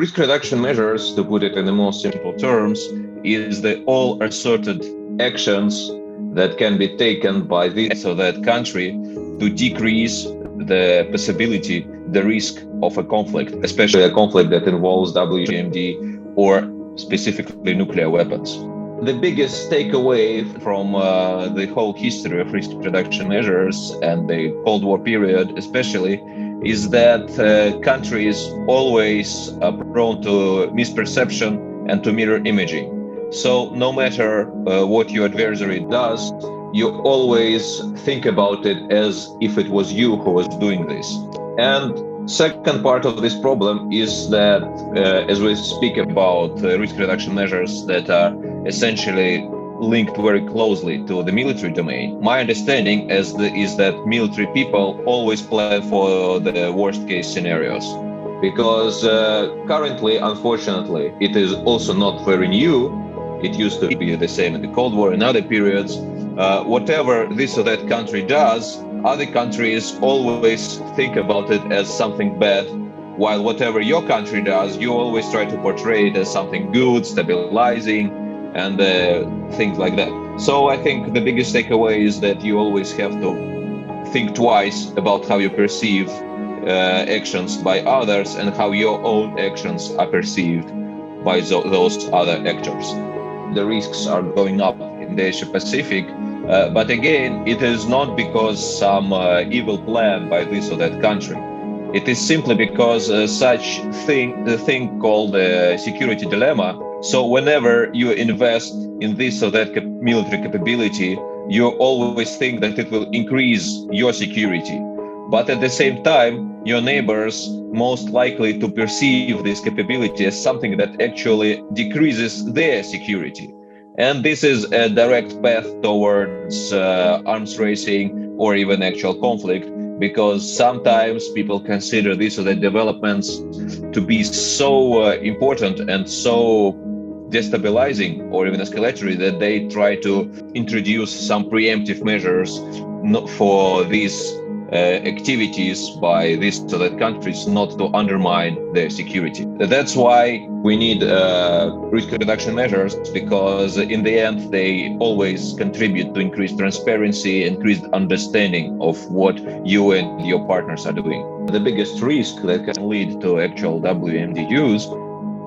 Risk reduction measures, to put it in the most simple terms, is the all assorted actions that can be taken by this or that country to decrease the possibility, the risk of a conflict, especially a conflict that involves WMD or specifically nuclear weapons. The biggest takeaway from the whole history of risk reduction measures and the Cold War period especially is that countries always are prone to misperception and to mirror imaging. So no matter what your adversary does, you always think about it as if it was you who was doing this. And second part of this problem is that as we speak about risk reduction measures that are essentially linked very closely to the military domain, my understanding is that military people always plan for the worst case scenarios. Because currently, unfortunately, it is also not very new. It used to be the same in the Cold War and other periods. Whatever this or that country does, other countries always think about it as something bad, while whatever your country does, you always try to portray it as something good, stabilizing, and things like that. So I think the biggest takeaway is that you always have to think twice about how you perceive actions by others and how your own actions are perceived by those other actors. The risks are going up in the Asia Pacific, but again, it is not because some evil plan by this or that country. It is simply because the thing called a security dilemma. So whenever you invest in this or that military capability, you always think that it will increase your security. But at the same time, your neighbors most likely to perceive this capability as something that actually decreases their security. And this is a direct path towards arms racing or even actual conflict, because sometimes people consider these or that developments to be so important and so destabilizing or even escalatory that they try to introduce some preemptive measures for these activities by these or that countries, not to undermine their security. That's why we need risk reduction measures, because in the end they always contribute to increased transparency, increased understanding of what you and your partners are doing. The biggest risk that can lead to actual WMD use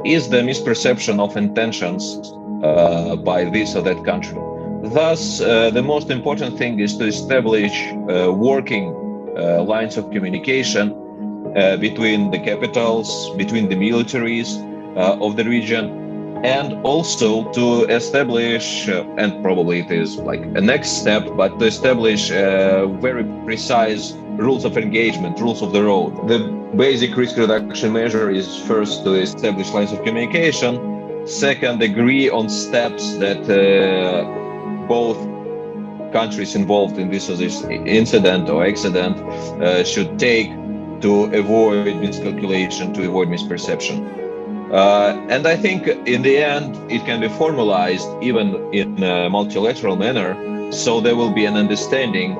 is the misperception of intentions by this or that country. Thus, the most important thing is to establish working lines of communication between the capitals, between the militaries of the region, and also to establish, and probably it is like a next step, but to establish very precise rules of engagement, rules of the road. The basic risk reduction measure is first to establish lines of communication, second, agree on steps that both countries involved in this incident or accident should take to avoid miscalculation, to avoid misperception. And I think in the end, it can be formalized even in a multilateral manner. So there will be an understanding,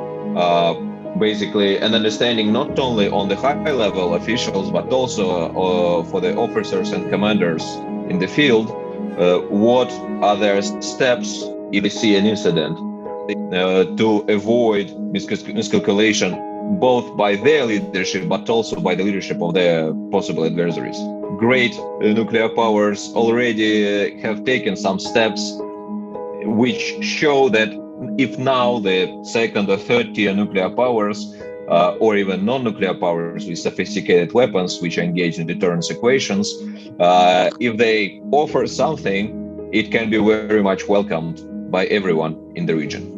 basically an understanding not only on the high level officials, but also for the officers and commanders in the field, what are their steps if they see an incident to avoid miscalculation, both by their leadership, but also by the leadership of their possible adversaries. Great nuclear powers already have taken some steps which show that if now the second or third tier nuclear powers or even non-nuclear powers with sophisticated weapons which are engaged in deterrence equations, if they offer something, it can be very much welcomed by everyone in the region.